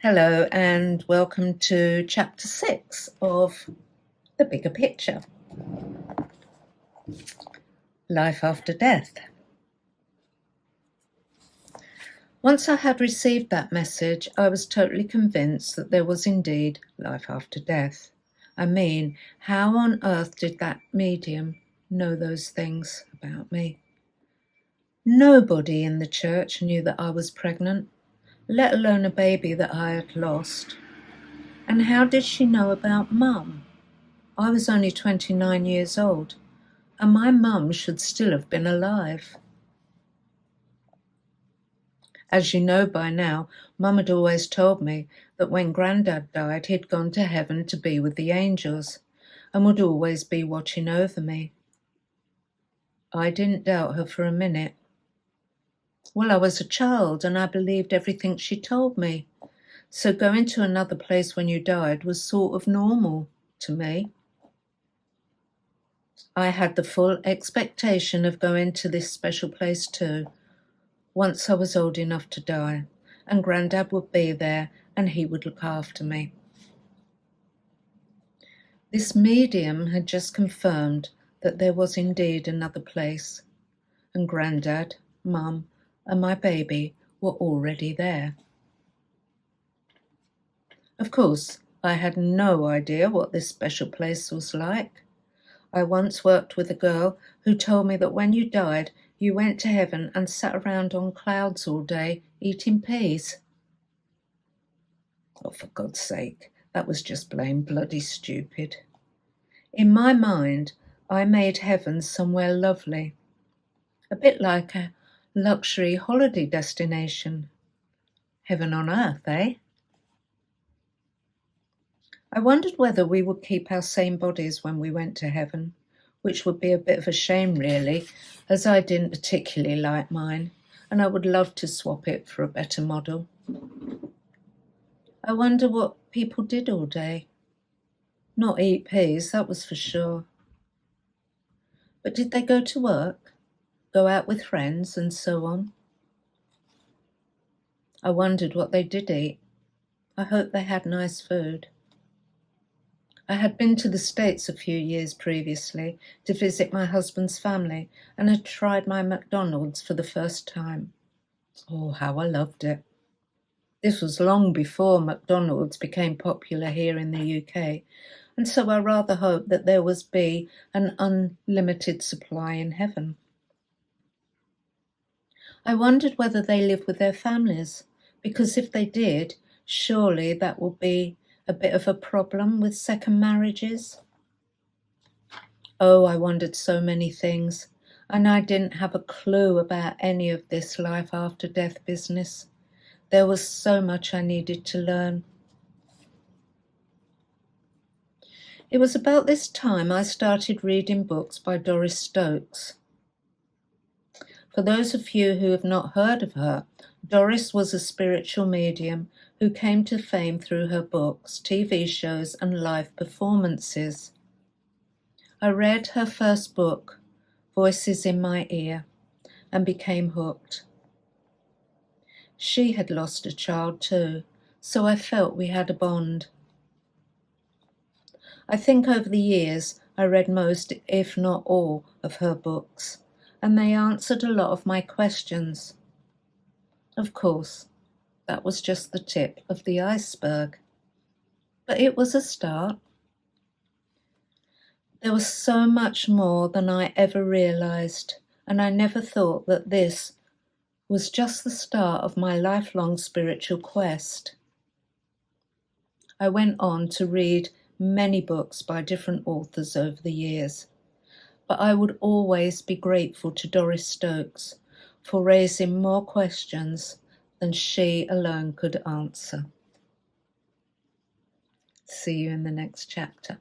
Hello and welcome to chapter 6 of The Bigger Picture. Life after death. Once I had received that message, I was totally convinced that there was indeed life after death. I mean, how on earth did that medium know those things about me? Nobody in the church knew that I was pregnant, let alone a baby that I had lost. And how did she know about Mum? I was only 29 years old, and my mum should still have been alive. As you know by now, Mum had always told me that when Grandad died, he'd gone to heaven to be with the angels and would always be watching over me. I didn't doubt her for a minute. Well, I was a child and I believed everything she told me, so going to another place when you died was sort of normal to me. I had the full expectation of going to this special place too, once I was old enough to die, and Grandad would be there and he would look after me. This medium had just confirmed that there was indeed another place, and Grandad, Mum, and my baby were already there. Of course, I had no idea what this special place was like. I once worked with a girl who told me that when you died, you went to heaven and sat around on clouds all day eating peas. Oh, for God's sake, that was just plain bloody stupid. In my mind, I made heaven somewhere lovely, a bit like a luxury holiday destination. Heaven on earth, eh? I wondered whether we would keep our same bodies when we went to heaven, which would be a bit of a shame really, as I didn't particularly like mine, and I would love to swap it for a better model. I wonder what people did all day. Not eat peas, that was for sure. But did they go to work, go out with friends and so on? I wondered what they did eat. I hope they had nice food. I had been to the States a few years previously to visit my husband's family and had tried my McDonald's for the first time. Oh, how I loved it. This was long before McDonald's became popular here in the UK, and so I rather hoped that there would be an unlimited supply in heaven. I wondered whether they lived with their families, because if they did, surely that would be a bit of a problem with second marriages. Oh, I wondered so many things, and I didn't have a clue about any of this life after death business. There was so much I needed to learn. It was about this time I started reading books by Doris Stokes. For those of you who have not heard of her, Doris was a spiritual medium who came to fame through her books, TV shows, and live performances. I read her first book, Voices in My Ear, and became hooked. She had lost a child too, so I felt we had a bond. I think over the years I read most, if not all, of her books, and they answered a lot of my questions. Of course, that was just the tip of the iceberg. But it was a start. There was so much more than I ever realized, and I never thought that this was just the start of my lifelong spiritual quest. I went on to read many books by different authors over the years, but I would always be grateful to Doris Stokes for raising more questions than she alone could answer. See you in the next chapter.